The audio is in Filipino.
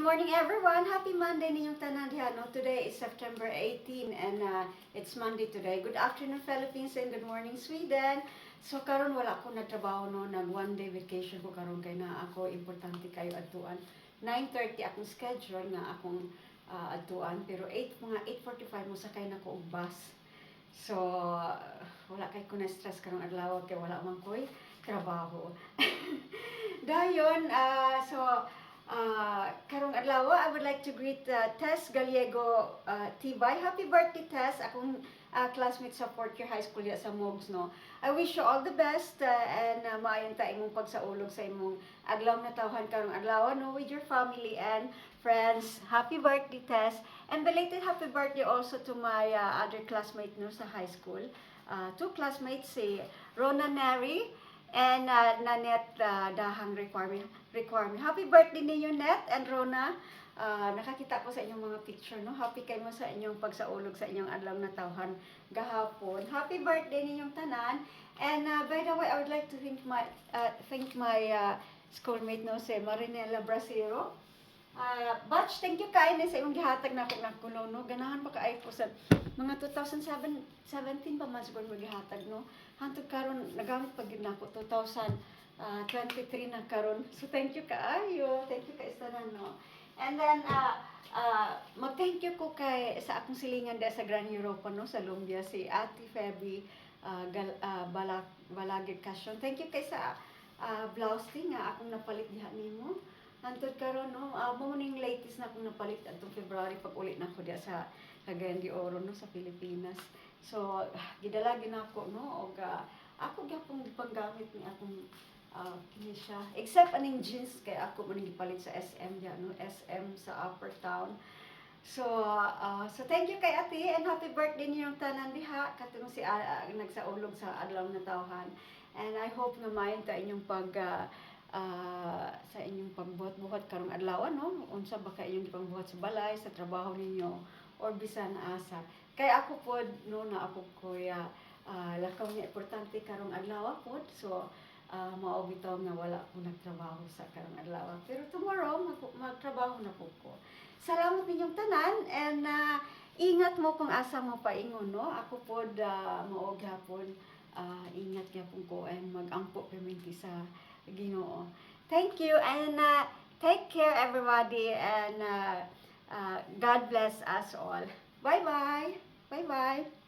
morning everyone! Happy Monday ninyong tanan diha, no? Today is September 18 and it's Monday today. Good afternoon Philippines and good morning Sweden. So karon wala ako nagtrabaho, no? Nag one day vacation ko karon kay na ako importante kayo adtuan. 9:30 akong schedule nga akong adtuan pero mga 8:45 mo sakay na ko og bus. So wala kay ko na stress karong adlaw kay wala man koy trabaho. Dayon karong adlaw, I would like to greet Tess Gallego Tibay. Happy birthday, Tess! Akong classmate sa 4th year high school ya sa Mogs, no? I wish you all the best and maayon ta imong pagsaulog sa imong adlaw na tawhan karong adlaw, no? With your family and friends. Happy birthday, Tess! And belated happy birthday also to my other classmate, no, sa high school. Two classmates, si Rona Neri and Nanette Dahang requirement. Happy birthday ninyo, Net and Rona. Nakakita ko sa inyong mga picture, no? Happy kayo sa inyong pagsaulog sa inyong adlaw na tawhan gahapon. Happy birthday ninyong tanan. And by the way, I would like to thank my schoolmate, no, si Marinela Brasero. Batch, thank you kayo sa imong gihatag na akong nagkulo, no? Ganahan pa kaay po sa mga 2017 pa man siguro magihatag, no? Hantod karon nagamit pa gid nako 2023 na karon. So thank you kaayo. Thank you kay tanan, no? And then mag-thank you ko kay sa akong silingan sa Gran Europa, no, sa Lumbia, si Ate Feby Balagid Casyon. Thank you kay sa blouse nga akong napalit diha nimo. Hantod karon, no, morning latest na akong napalit atong February pag ulit na ko diha sa Cagayan de Oro, no, sa Pilipinas. So gidala ginako, no, og ako gyapon panggamit ni akong kini siya. Except aning jeans kay ako man gipalit sa SM diha, no, SM sa Upper Town. So thank you kay Ate and happy birthday niyong tanan diha katong si nagsaulog sa adlaw na tawhan. And I hope nga maayong ta inyong sa inyong pagbuhat-buhat karong adlaw, no? Unsa ba kay inyong pagbuhat sa balay, sa trabaho ninyo or bisan asa. Kay ako pod, no, na ako kuya lakaw nga importante karong adlaw pod. So mao bitaw nga wala ko nagtrabaho sa karong adlaw. Pero tomorrow magtrabaho na po ko. Salamat ninyong tanan and ingat mo kung asa mo paingon, no? Ako pod mao gyapon ingat gyapon ko and mag-ampo perminti sa Ginoo. Thank you and take care everybody and God bless us all. Bye-bye. Bye-bye.